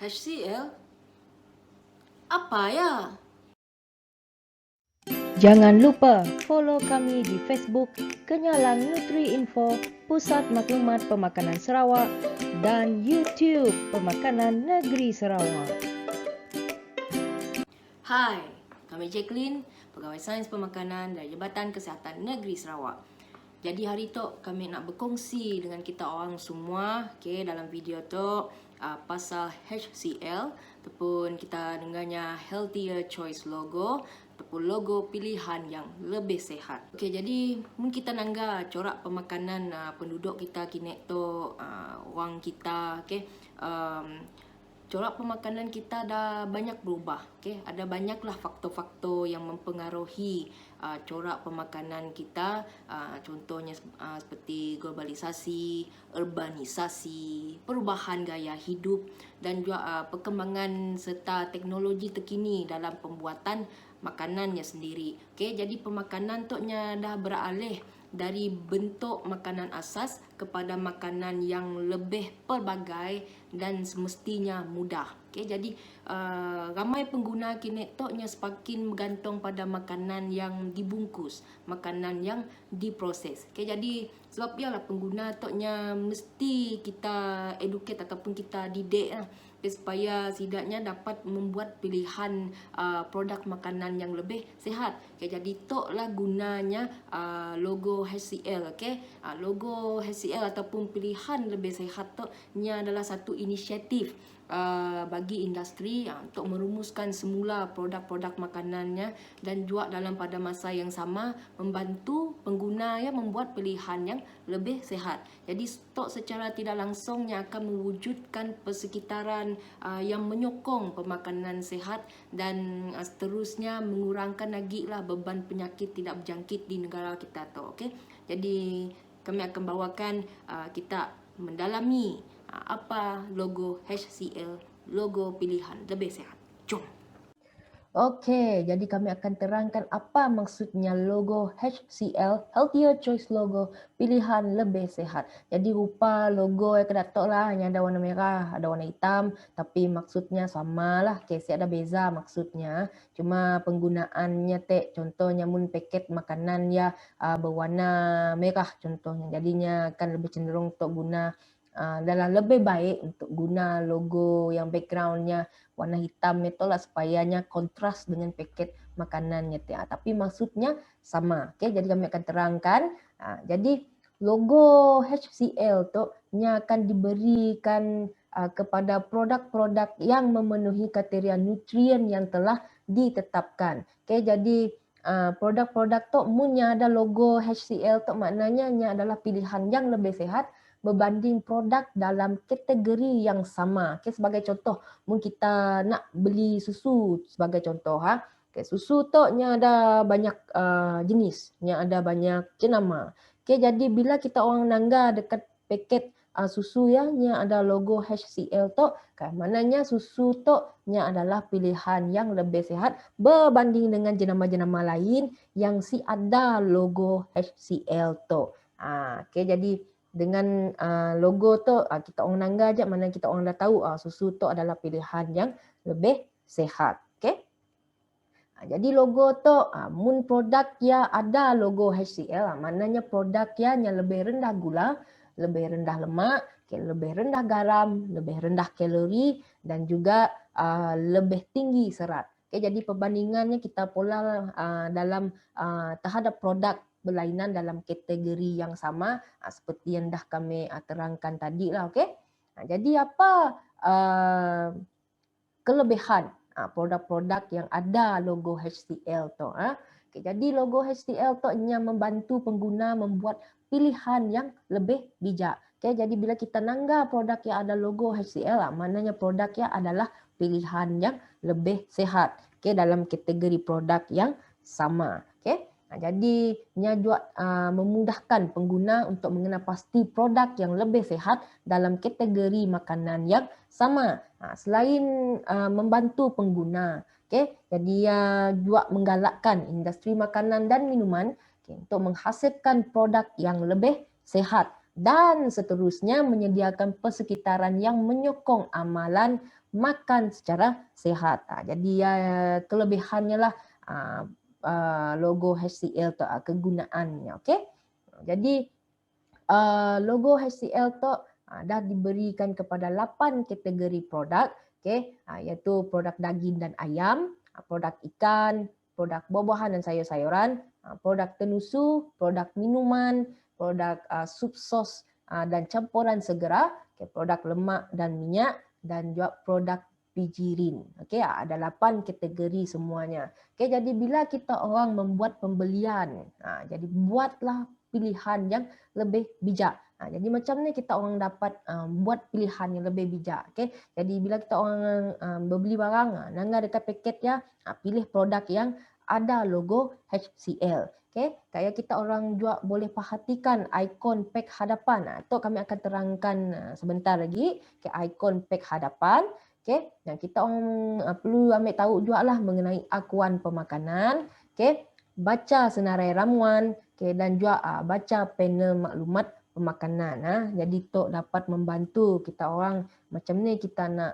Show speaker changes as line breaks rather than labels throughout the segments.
HCL? Apa ya?
Jangan lupa follow kami di Facebook Kenyalang Nutri Info Pusat Maklumat Pemakanan Sarawak dan YouTube Pemakanan Negeri Sarawak.
Hai, kami Jacqueline, Pegawai Sains Pemakanan dari Jabatan Kesihatan Negeri Sarawak. Jadi hari tu kami nak berkongsi dengan kita orang semua dalam video tu pasal HCL ataupun kita dengarnya Healthier Choice Logo ataupun logo pilihan yang lebih sihat. Jadi mungkin kita nangga corak pemakanan penduduk kita kini tu orang kita corak pemakanan kita dah banyak berubah. Ada banyaklah faktor-faktor yang mempengaruhi corak pemakanan kita. Contohnya seperti globalisasi, urbanisasi, perubahan gaya hidup dan juga perkembangan serta teknologi terkini dalam pembuatan makanannya sendiri. Jadi pemakanan tu dah beralih dari bentuk makanan asas kepada makanan yang lebih pelbagai dan semestinya mudah. Jadi ramai pengguna kini toknya semakin bergantung pada makanan yang dibungkus, makanan yang diproses. Jadi sebab ialah pengguna toknya mesti kita educate ataupun kita didik supaya setidaknya dapat membuat pilihan produk makanan yang lebih sihat. Jadi toklah gunanya logo HCL. Logo HCL ataupun pilihan lebih sihat tu adalah satu inisiatif bagi industri untuk merumuskan semula produk-produk makanannya dan juga dalam pada masa yang sama membantu pengguna membuat pilihan yang lebih sihat. Jadi stok secara tidak langsungnya akan mewujudkan persekitaran yang menyokong pemakanan sihat dan seterusnya mengurangkan lagi lah beban penyakit tidak berjangkit di negara kita tu. Jadi kami akan bawakan kita mendalami apa logo HCL, logo pilihan lebih sihat. Jom.
Okey, jadi kami akan terangkan apa maksudnya logo HCL, Healthier Choice Logo, pilihan lebih sihat. Jadi rupa logo yang kedatok lah, hanya ada warna merah, ada warna hitam, tapi maksudnya samalah, ada beza maksudnya. Cuma penggunaannya contohnya mun paket makanan berwarna merah contohnya. Jadinya akan lebih cenderung untuk guna adalah lebih baik untuk guna logo yang backgroundnya warna hitam itulah supayanya kontras dengan paket makanannya. Tapi maksudnya sama. Jadi kami akan terangkan. Jadi logo HCL tu akan diberikan kepada produk-produk yang memenuhi kriteria nutrien yang telah ditetapkan. Jadi produk-produk tu munnya ada logo HCL tu maknanya adalah pilihan yang lebih sihat berbanding produk dalam kategori yang sama. Sebagai contoh, mungkin kita nak beli susu sebagai contoh. Susu tu ada banyak jenis, ada banyak jenama. Jadi bila kita orang nangga dekat paket susu ada logo HCL tu, maknanya susu tu adalah pilihan yang lebih sihat berbanding dengan jenama-jenama lain yang ada logo HCL tu. Jadi dengan logo tu kita orang nangga je, mana kita orang dah tahu susu tu adalah pilihan yang lebih sihat. Jadi logo tu mun produk ada logo HCL, maknanya produk yang lebih rendah gula, lebih rendah lemak, lebih rendah garam, lebih rendah kalori dan juga lebih tinggi serat. Jadi perbandingannya kita pula dalam terhadap produk berlainan dalam kategori yang sama seperti yang dah kami terangkan tadi lah. Jadi apa kelebihan produk-produk yang ada logo HCL tu? Jadi logo HCL tu membantu pengguna membuat pilihan yang lebih bijak. Jadi bila kita nangga produk yang ada logo HCL, maknanya produk adalah pilihan yang lebih sihat dalam kategori produk yang sama. Jadi juga memudahkan pengguna untuk mengenal pasti produk yang lebih sihat dalam kategori makanan yang sama. Selain membantu pengguna, jadi juga menggalakkan industri makanan dan minuman untuk menghasilkan produk yang lebih sihat dan seterusnya menyediakan persekitaran yang menyokong amalan makan secara sehat. Jadi kelebihannya lah logo HCL tu kegunaannya. Okey. Jadi logo HCL tu dah diberikan kepada 8 kategori produk, okey, iaitu produk daging dan ayam, produk ikan, produk buah-buahan dan sayur-sayuran, produk tenusu, produk minuman, produk sup sos dan campuran segera, okay, produk lemak dan minyak, dan juga produk pijirin. Okey, ada 8 kategori semuanya. Okey, jadi bila kita orang membuat pembelian, jadi buatlah pilihan yang lebih bijak. Jadi macam ni kita orang dapat buat pilihan yang lebih bijak. Okay? Jadi bila kita orang berbeli barang, nangga dekat paket ya, pilih produk yang ada logo HCL. Okay? Kayak kita orang juga boleh perhatikan ikon pack hadapan. Itu kami akan terangkan sebentar lagi. Okay, ikon pack hadapan. Okay? Dan kita orang perlu ambil tahu juga lah mengenai akuan pemakanan. Okay? Baca senarai ramuan, okay, dan juga baca panel maklumat pemakanan. Jadi tu dapat membantu kita orang macam ni kita nak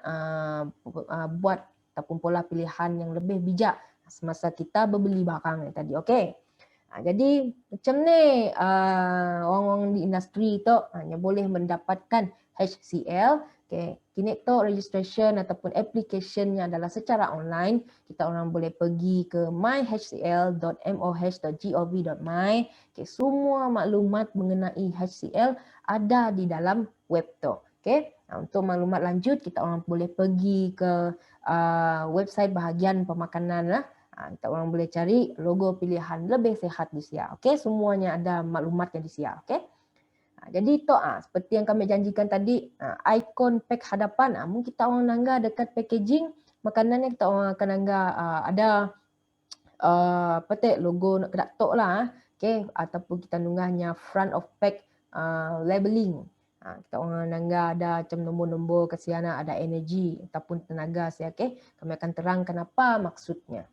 buat ataupun pola pilihan yang lebih bijak semasa kita berbeli barang ni tadi. Okey. Jadi macam ni orang-orang di industri tu hanya boleh mendapatkan HCL. Okay. Kini tu registration ataupun applicationnya adalah secara online. Kita orang boleh pergi ke myhcl.moh.gov.my. Okay. Semua maklumat mengenai HCL ada di dalam web tu. Okay. Untuk maklumat lanjut kita orang boleh pergi ke website bahagian pemakanan lah. Kita orang boleh cari logo pilihan lebih sihat di siya. Okay. Semuanya ada maklumatnya di siya. Okay. Jadi tu seperti yang kami janjikan tadi, ikon pack hadapan, mungkin kita orang nangga dekat packaging makanan kita orang akan nangga ada logo nak kedak tok lah, okay, ataupun kita nunggahnya front of pack labeling. Kita orang nangga ada macam nombor-nombor kesiana, ada energi ataupun tenaga saya, okay. Kami akan terangkan apa maksudnya.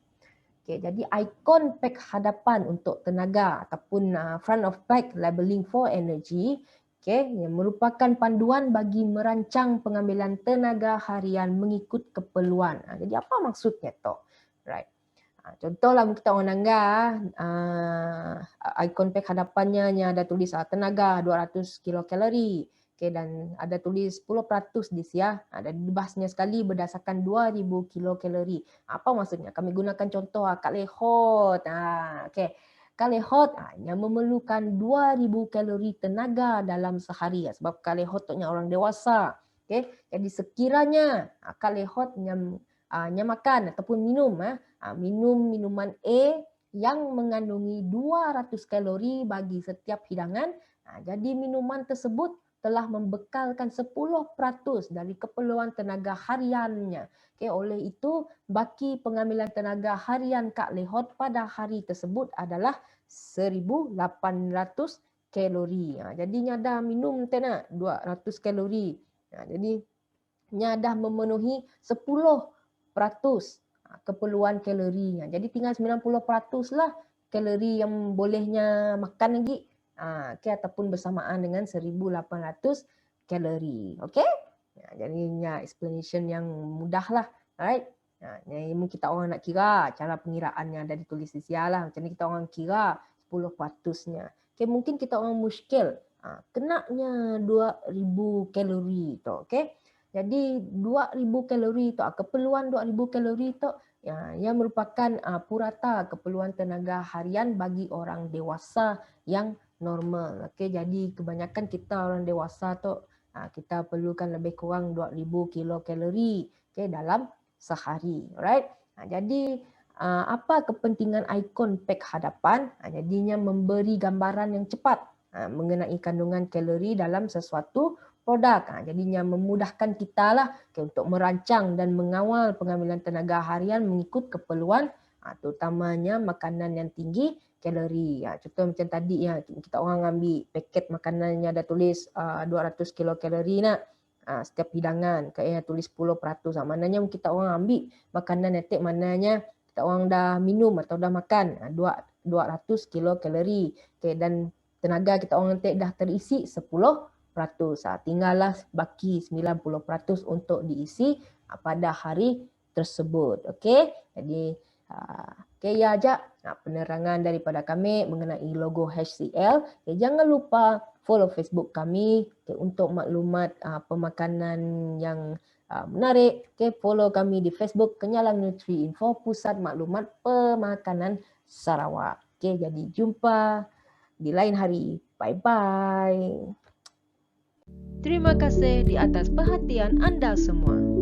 Okay, jadi ikon pack hadapan untuk tenaga ataupun front of pack labeling for energy, okay, yang merupakan panduan bagi merancang pengambilan tenaga harian mengikut keperluan. Jadi apa maksudnya tu? Right. Contohlah kita orang nangga ikon pack hadapannya ada tulis tenaga 200 kilokalori. Okay, dan ada tulis 10% di siya. Ada dibahasnya sekali berdasarkan 2000 kilokalori. Apa maksudnya? Kami gunakan contoh kalehot. Okay. Kalehot yang memerlukan 2000 kalori tenaga dalam sehari. Sebab kalehot tu orang dewasa. Okay. Jadi sekiranya kalehot yang makan ataupun minum minum minuman A yang mengandungi 200 kalori bagi setiap hidangan, jadi minuman tersebut telah membekalkan 10% dari keperluan tenaga hariannya. Okay, oleh itu, baki pengambilan tenaga harian Kak Lehot pada hari tersebut adalah 1800 kalori. Jadi dah minum 200 kalori. Jadi dah memenuhi 10% keperluan kalorinya. Jadi tinggal 90% lah kalori yang bolehnya makan lagi. Okay, ataupun bersamaan dengan 1800 kalori. Okay? Jadi explanation yang mudah lah. Alright? Ini kita orang nak kira cara pengiraannya ada ditulis di siya lah. Macam ni kita orang kira 10%-nya. Okay, mungkin kita orang muskil. Kenaknya 2000 kalori tu. Okay? Jadi 2000 kalori tu, keperluan 2000 kalori tu yang merupakan purata keperluan tenaga harian bagi orang dewasa yang normal. Okay, jadi kebanyakan kita orang dewasa tu kita perlukan lebih kurang 2000 kilokalori dalam sehari. Alright. Jadi apa kepentingan ikon pack hadapan? Jadinya memberi gambaran yang cepat mengenai kandungan kalori dalam sesuatu produk. Jadinya memudahkan kita lah untuk merancang dan mengawal pengambilan tenaga harian mengikut keperluan terutamanya makanan yang tinggi kalori. Contoh macam tadi kita orang ambil paket makanan yang ada tulis 200 kilokalori nak setiap hidangan, kayak tulis 10%. Maknanya kita orang ambil makanan yang mananya kita orang dah minum atau dah makan 200 kilokalori. Okay, dan tenaga kita orang dah terisi 10%. Tinggallah baki 90% untuk diisi pada hari tersebut. Okey. Jadi okey ya aja penerangan daripada kami mengenai logo HCL. Okay, jangan lupa follow Facebook kami untuk maklumat pemakanan yang menarik. Okay, follow kami di Facebook Kenyalang Nutri Info Pusat Maklumat Pemakanan Sarawak. Okay, jadi jumpa di lain hari. Bye-bye. Terima kasih di atas perhatian anda semua.